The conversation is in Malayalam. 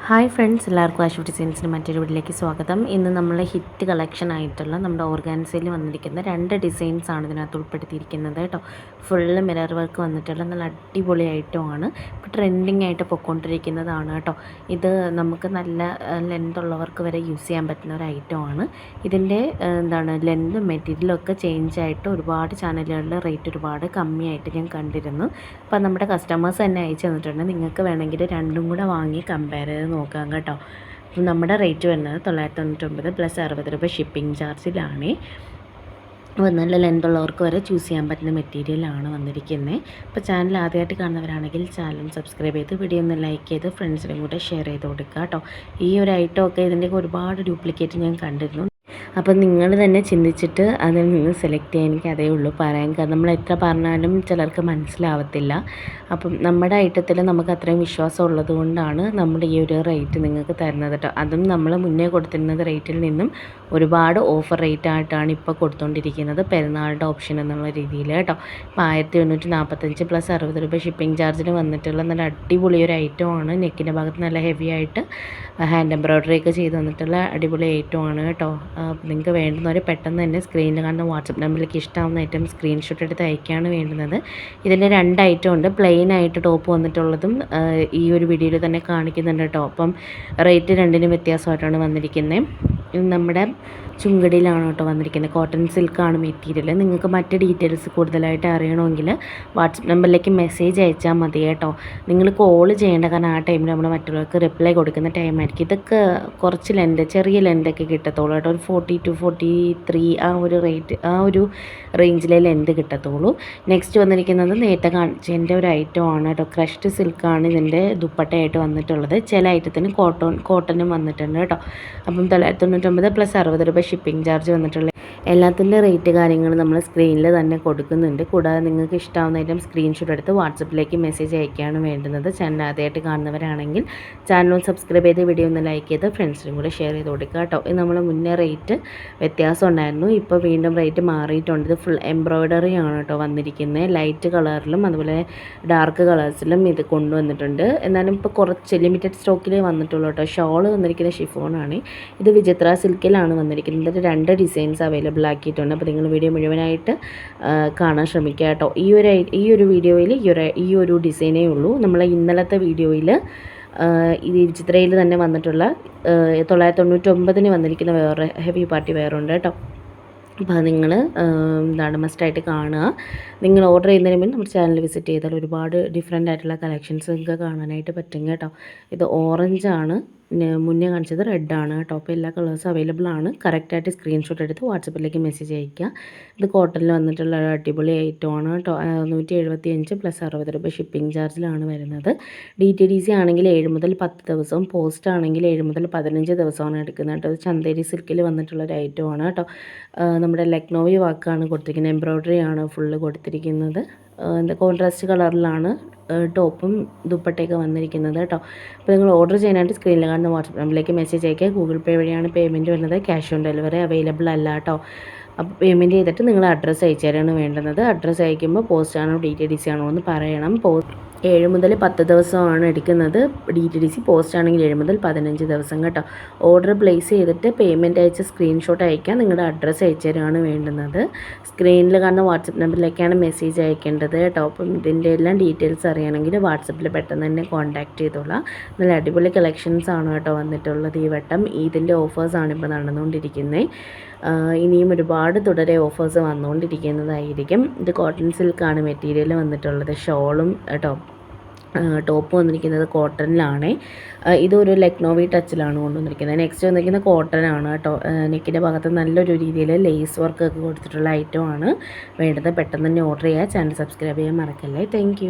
ഹായ് ഫ്രണ്ട്സ്, എല്ലാവർക്കും ആശു ഡിസൈൻസിന് മറ്റൊരു വീട്ടിലേക്ക് സ്വാഗതം. ഇന്ന് നമ്മൾ ഹിറ്റ് കളക്ഷൻ ആയിട്ടുള്ള നമ്മുടെ ഓർഗാൻസയിൽ വന്നിരിക്കുന്ന 2 ഡിസൈൻസാണ് ഇതിനകത്ത് ഉൾപ്പെടുത്തിയിരിക്കുന്നത് കേട്ടോ. ഫുള്ള് മിറർ വർക്ക് വന്നിട്ടുള്ള നല്ല അടിപൊളി ഐറ്റമാണ്. ഇപ്പോൾ ട്രെൻഡിങ് ആയിട്ട് പൊയ്ക്കൊണ്ടിരിക്കുന്നതാണ് കേട്ടോ. ഇത് നമുക്ക് നല്ല ലെന്ത് ഉള്ളവർക്ക് വരെ യൂസ് ചെയ്യാൻ പറ്റുന്ന ഒരു ഐറ്റമാണ്. ഇതിൻ്റെ ലെന്തും മെറ്റീരിയലും ഒക്കെ ചേഞ്ച് ആയിട്ട് ഒരുപാട് ചാനലുകളിൽ റേറ്റ് ഒരുപാട് കമ്മിയായിട്ട് ഞാൻ കണ്ടിരുന്നു. അപ്പോൾ നമ്മുടെ കസ്റ്റമേഴ്സ് തന്നെ അയച്ചു തന്നിട്ടുണ്ട്. നിങ്ങൾക്ക് വേണമെങ്കിൽ രണ്ടും കൂടെ വാങ്ങി കമ്പയർ ചെയ്ത് നോക്കാം കേട്ടോ. നമ്മുടെ റേറ്റ് വരുന്നത് 999 പ്ലസ് 60 രൂപ ഷിപ്പിംഗ് ചാർജിലാണ്. അപ്പോൾ നല്ല ലെന്ത് ഉള്ളവർക്ക് വരെ ചൂസ് ചെയ്യാൻ പറ്റുന്ന മെറ്റീരിയലാണ് വന്നിരിക്കുന്നത്. അപ്പോൾ ചാനൽ ആദ്യമായിട്ട് കാണുന്നവരാണെങ്കിൽ ചാനൽ സബ്സ്ക്രൈബ് ചെയ്ത് വീഡിയോ ഒന്ന് ലൈക്ക് ചെയ്ത് ഫ്രണ്ട്സിനും കൂടെ ഷെയർ ചെയ്ത് കൊടുക്കുക കേട്ടോ. ഈ ഒരു ഐറ്റമൊക്കെ ഇതിൻ്റെയൊക്കെ ഒരുപാട് ഡ്യൂപ്ലിക്കേറ്റ് ഞാൻ കണ്ടിരുന്നു. അപ്പം നിങ്ങൾ തന്നെ ചിന്തിച്ചിട്ട് അതിൽ നിന്ന് സെലക്ട് ചെയ്യാൻ എനിക്ക് അതേ ഉള്ളൂ പറയാൻ. കാരണം നമ്മൾ എത്ര പറഞ്ഞാലും ചിലർക്ക് മനസ്സിലാവത്തില്ല. അപ്പം നമ്മുടെ ഐറ്റത്തിൽ നമുക്ക് അത്രയും വിശ്വാസം ഉള്ളത് കൊണ്ടാണ് നമ്മൾ ഈ ഒരു റേറ്റ് നിങ്ങൾക്ക് തരുന്നത് കേട്ടോ. അതും നമ്മൾ മുന്നേ കൊടുത്തിരുന്നത് റേറ്റിൽ നിന്നും ഒരുപാട് ഓഫർ റേറ്റ് ആയിട്ടാണ് ഇപ്പോൾ കൊടുത്തുകൊണ്ടിരിക്കുന്നത്, പെരുന്നാളുടെ ഓപ്ഷൻ എന്നുള്ള രീതിയിൽ കേട്ടോ. ഇപ്പോൾ 1945 പ്ലസ് 60 രൂപ ഷിപ്പിംഗ് ചാർജിന് വന്നിട്ടുള്ള നല്ല അടിപൊളി ഒരു ഐറ്റമാണ്. നെക്കിൻ്റെ ഭാഗത്ത് നല്ല ഹെവി ആയിട്ട് ഹാൻഡ് എംബ്രോയ്ഡറി ഒക്കെ ചെയ്ത് വന്നിട്ടുള്ള അടിപൊളി ഐറ്റമാണ് കേട്ടോ. നിങ്ങൾക്ക് വേണ്ടുന്നവർ പെട്ടെന്ന് തന്നെ സ്ക്രീനിൽ കാണുന്ന വാട്സപ്പ് നമ്പറിലേക്ക് ഇഷ്ടമാവുന്ന ഐറ്റം സ്ക്രീൻഷോട്ട് എടുത്ത് അയക്കുകയാണ് വേണ്ടുന്നത്. ഇതിൻ്റെ 2 ഐറ്റം ഉണ്ട്. പ്ലെയിൻ ആയിട്ട് ടോപ്പ് വന്നിട്ടുള്ളതും ഈ ഒരു വീഡിയോയിൽ തന്നെ കാണിക്കുന്നുണ്ട് കേട്ടോ. അപ്പം റേറ്റ് രണ്ടിനും വ്യത്യാസമായിട്ടാണ് വന്നിരിക്കുന്നത്. നമ്മുടെ ചുങ്കടിയിലാണ് കേട്ടോ വന്നിരിക്കുന്നത്. കോട്ടൺ സിൽക്കാണ് മെറ്റീരിയൽ. നിങ്ങൾക്ക് മറ്റ് ഡീറ്റെയിൽസ് കൂടുതലായിട്ട് അറിയണമെങ്കിൽ വാട്സപ്പ് നമ്പറിലേക്ക് മെസ്സേജ് അയച്ചാൽ മതി കേട്ടോ. നിങ്ങൾ കോൾ ചെയ്യേണ്ട, കാരണം ആ ടൈമിൽ നമ്മൾ മറ്റുള്ളവർക്ക് റിപ്ലൈ കൊടുക്കുന്ന ടൈമായിരിക്കും. ഇതൊക്കെ കുറച്ച് ചെറിയ ലെന്തൊക്കെ കിട്ടത്തുള്ളൂ കേട്ടോ. ഒരു 40 to 43 ആ ഒരു റേഞ്ചിലെ ലെന്ത് കിട്ടത്തുള്ളൂ. നെക്സ്റ്റ് വന്നിരിക്കുന്നത് നേരത്തെ കാണിച്ചതിൻ്റെ ഒരു ഐറ്റമാണ് കേട്ടോ. ക്രഷ്ഡ് സിൽക്കാണ് ഇതിൻ്റെ ദുപ്പട്ടയായിട്ട് വന്നിട്ടുള്ളത്. ചില ഐറ്റത്തിന് കോട്ടനും വന്നിട്ടുണ്ട് കേട്ടോ. അപ്പം 999 പ്ലസ് 60 രൂപ ഷിപ്പിംഗ് ചാർജ് വന്നിട്ടുള്ള എല്ലാത്തിൻ്റെ റേറ്റ് കാര്യങ്ങൾ നമ്മൾ സ്ക്രീനിൽ തന്നെ കൊടുക്കുന്നുണ്ട്. കൂടാതെ നിങ്ങൾക്ക് ഇഷ്ടമാവുന്ന ഐറ്റം സ്ക്രീൻഷോട്ട് എടുത്ത് വാട്സപ്പിലേക്ക് മെസ്സേജ് അയക്കുകയാണ് വേണ്ടുന്നത്. ചാനൽ ആദ്യമായിട്ട് കാണുന്നവരാണെങ്കിൽ ചാനൽ സബ്സ്ക്രൈബ് ചെയ്ത് വീഡിയോ ഒന്ന് ലൈക്ക് ചെയ്ത് ഫ്രണ്ട്സിനും കൂടെ ഷെയർ ചെയ്ത് കൊടുക്കുക കേട്ടോ. ഇത് നമ്മൾ മുന്നേ റേറ്റ് വ്യത്യാസം ഉണ്ടായിരുന്നു, ഇപ്പോൾ വീണ്ടും റേറ്റ് മാറിയിട്ടുണ്ട്. ഇത് ഫുൾ എംബ്രോയ്ഡറി ആണ് കേട്ടോ വന്നിരിക്കുന്നത്. ലൈറ്റ് കളറിലും അതുപോലെ ഡാർക്ക് കളേഴ്സിലും ഇത് കൊണ്ടുവന്നിട്ടുണ്ട്. എന്നാലും ഇപ്പോൾ കുറച്ച് ലിമിറ്റഡ് സ്റ്റോക്കിലേ വന്നിട്ടുള്ളൂ കേട്ടോ. ഷോള് വന്നിരിക്കുന്ന ഷിഫോണാണ്. ഇത് വിചിത്ര സിൽക്കിലാണ് വന്നിരിക്കുന്നത്. 2 ഡിസൈൻസ് അവൈലബിൾ ആക്കിയിട്ടുണ്ട്. അപ്പോൾ നിങ്ങൾ വീഡിയോ മുഴുവനായിട്ട് കാണാൻ ശ്രമിക്കുക കേട്ടോ. ഈ ഒരു വീഡിയോയിൽ ഈ ഒരു ഡിസൈനേ ഉള്ളൂ. നമ്മൾ ഇന്നലത്തെ വീഡിയോയിൽ ഇത് വിചിത്രയിൽ തന്നെ വന്നിട്ടുള്ള 999 വന്നിരിക്കുന്ന വേറെ ഹെവി പാർട്ടി വെയറുണ്ട് കേട്ടോ. അപ്പോൾ നിങ്ങൾ മസ്റ്റായിട്ട് കാണുക. നിങ്ങൾ ഓർഡർ ചെയ്യുന്നതിന് മുന്നേ നമ്മുടെ ചാനൽ വിസിറ്റ് ചെയ്താൽ ഒരുപാട് ഡിഫറെൻ്റ് ആയിട്ടുള്ള കളക്ഷൻസ് നിങ്ങൾക്ക് കാണാനായിട്ട് പറ്റും കേട്ടോ. ഇത് ഓറഞ്ചാണ്, മുന്നേ കാണിച്ചത് റെഡാണ് കേട്ടോ. അപ്പോൾ എല്ലാ കളേഴ്സും അവൈലബിൾ ആണ്. കറക്റ്റായിട്ട് സ്ക്രീൻഷോട്ട് എടുത്ത് വാട്സപ്പിലേക്ക് മെസ്സേജ് അയയ്ക്കുക. ഇത് കോട്ടണിൽ വന്നിട്ടുള്ള അടിപൊളി ഐറ്റമാണ് കേട്ടോ. 175 പ്ലസ് 60 രൂപ ഷിപ്പിംഗ് ചാർജിലാണ് വരുന്നത്. DTDC ആണെങ്കിൽ 7 മുതൽ 10 ദിവസവും, പോസ്റ്റ് ആണെങ്കിൽ 7 മുതൽ 15 ദിവസമാണ് എടുക്കുന്നത് കേട്ടോ. ഇത് ചന്തേരി സിൽക്കിൽ വന്നിട്ടുള്ളൊരു ഐറ്റമാണ് കേട്ടോ. നമ്മുടെ ലക്നോവി വാക്കാണ് കൊടുത്തിരിക്കുന്നത്. എംബ്രോയ്ഡറി ആണ് ഫുള്ള് കൊടുത്തിരിക്കുന്നത്. കോൺട്രാസ്റ്റ് കളറിലാണ് ടോപ്പും ദുപ്പട്ടയൊക്കെ വന്നിരിക്കുന്നത് കേട്ടോ. അപ്പോൾ നിങ്ങൾ ഓർഡർ ചെയ്യാനായിട്ട് സ്ക്രീനിൽ കാണുന്ന വാട്സപ്പ് നമ്പറിലേക്ക് മെസ്സേജ് അയക്കുക. ഗൂഗിൾ പേ വഴിയാണ് പേയ്മെൻറ്റ് വരുന്നത്. ക്യാഷ് ഓൺ ഡെലിവറി അവൈലബിൾ അല്ല കേട്ടോ. അപ്പോൾ പേയ്മെൻറ്റ് ചെയ്തിട്ട് നിങ്ങൾ അഡ്രസ്സ് അയച്ചു തരാണ് വേണ്ടുന്നത്. അഡ്രസ്സ് അയക്കുമ്പോൾ പോസ്റ്റ് ആണോ DTDC ആണോ എന്ന് പറയണം. 7 മുതൽ 10 ദിവസമാണ് എടുക്കുന്നത്. DTDC, പോസ്റ്റ് ആണെങ്കിൽ 7 മുതൽ 15 ദിവസം കേട്ടോ. ഓർഡർ പ്ലേസ് ചെയ്തിട്ട് പേയ്മെൻറ്റ് അയച്ച് സ്ക്രീൻഷോട്ട് അയക്കാൻ നിങ്ങളുടെ അഡ്രസ്സ് അയച്ചു തരാണ് വേണ്ടുന്നത്. സ്ക്രീനിൽ കാണുന്ന വാട്സപ്പ് നമ്പറിലേക്കാണ് മെസ്സേജ് അയക്കേണ്ടത് കേട്ടോ. അപ്പം ഇതിൻ്റെ എല്ലാം ഡീറ്റെയിൽസ് അറിയണമെങ്കിൽ വാട്സപ്പിൽ പെട്ടെന്ന് തന്നെ കോൺടാക്റ്റ് ചെയ്തോളാം. നല്ല അടിപൊളി കളക്ഷൻസ് ആണ് കേട്ടോ വന്നിട്ടുള്ളത്. ഈ വട്ടം ഇതിൻ്റെ ഓഫേഴ്സാണ് ഇപ്പോൾ നടന്നുകൊണ്ടിരിക്കുന്നത്. ഇനിയും ഒരുപാട് തുടരെ ഓഫേഴ്സ് വന്നുകൊണ്ടിരിക്കുന്നതായിരിക്കും. ഇത് കോട്ടൺ സിൽക്കാണ് മെറ്റീരിയൽ വന്നിട്ടുള്ളത്. ഷോളും കേട്ടോ, ടോപ്പ് വന്നിരിക്കുന്നത് കോട്ടണിലാണ്. ഇതൊരു ലക്നോവി ടച്ചിലാണ് കൊണ്ടുവന്നിരിക്കുന്നത്. നെക്സ്റ്റ് വന്നിരിക്കുന്നത് കോട്ടനാണ് കേട്ടോ. നെക്കിൻ്റെ ഭാഗത്ത് നല്ലൊരു രീതിയിൽ ലേസ് വർക്കൊക്കെ കൊടുത്തിട്ടുള്ള ഐറ്റമാണ് വേണ്ടത്. പെട്ടെന്ന് തന്നെ ഓർഡർ ചെയ്യുക. ചാനൽ സബ്സ്ക്രൈബ് ചെയ്യാൻ മറക്കല്ലേ. താങ്ക്